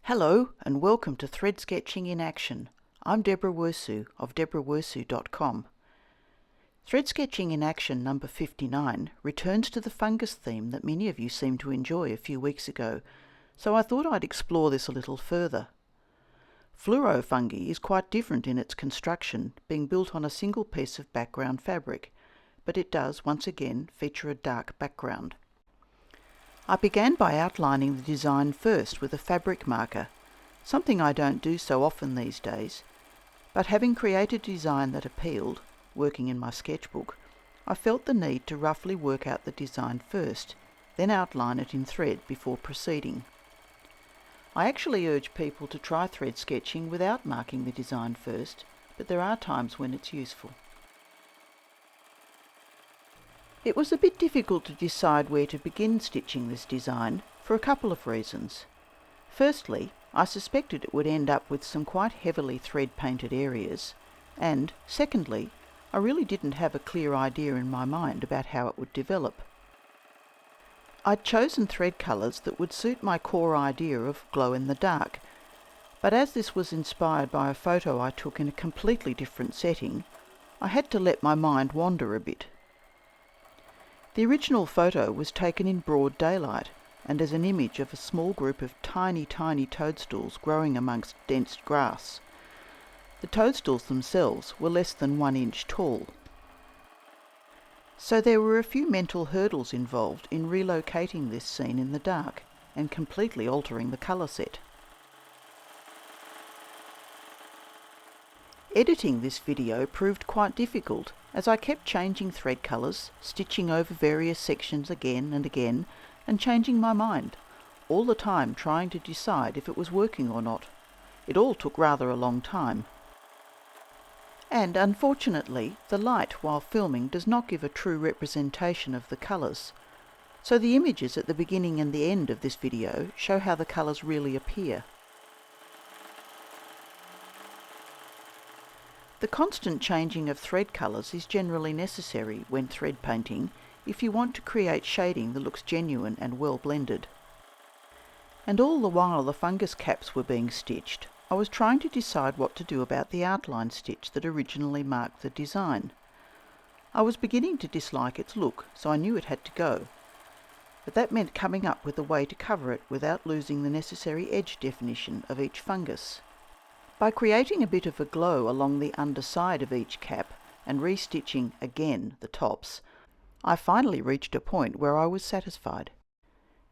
Hello and welcome to Thread Sketching in Action. I'm Deborah Wirsu of deborahwirsu.com. Thread Sketching in Action number 59 returns to the fungus theme that many of you seemed to enjoy a few weeks ago, so I thought I'd explore this a little further. Fluoro fungi is quite different in its construction, being built on a single piece of background fabric, but it does once again feature a dark background. I began by outlining the design first with a fabric marker, something I don't do so often these days, but having created a design that appealed, working in my sketchbook, I felt the need to roughly work out the design first, then outline it in thread before proceeding. I actually urge people to try thread sketching without marking the design first, but there are times when it's useful. It was a bit difficult to decide where to begin stitching this design for a couple of reasons. Firstly, I suspected it would end up with some quite heavily thread painted areas, and secondly, I really didn't have a clear idea in my mind about how it would develop. I'd chosen thread colours that would suit my core idea of glow in the dark, but as this was inspired by a photo I took in a completely different setting, I had to let my mind wander a bit. The original photo was taken in broad daylight and as an image of a small group of tiny toadstools growing amongst dense grass. The toadstools themselves were less than 1 inch tall. So there were a few mental hurdles involved in relocating this scene in the dark and completely altering the colour set. Editing this video proved quite difficult, as I kept changing thread colours, stitching over various sections again and again, and changing my mind, all the time trying to decide if it was working or not. It all took rather a long time. And unfortunately, the light while filming does not give a true representation of the colours, so the images at the beginning and the end of this video show how the colours really appear. The constant changing of thread colours is generally necessary when thread painting if you want to create shading that looks genuine and well blended. And all the while the fungus caps were being stitched, I was trying to decide what to do about the outline stitch that originally marked the design. I was beginning to dislike its look, so I knew it had to go. But that meant coming up with a way to cover it without losing the necessary edge definition of each fungus. By creating a bit of a glow along the underside of each cap and restitching again the tops, I finally reached a point where I was satisfied.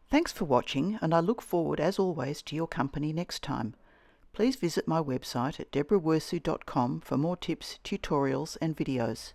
Thanks for watching, and I look forward as always to your company next time. Please visit my website at deborahwirsu.com for more tips, tutorials and videos.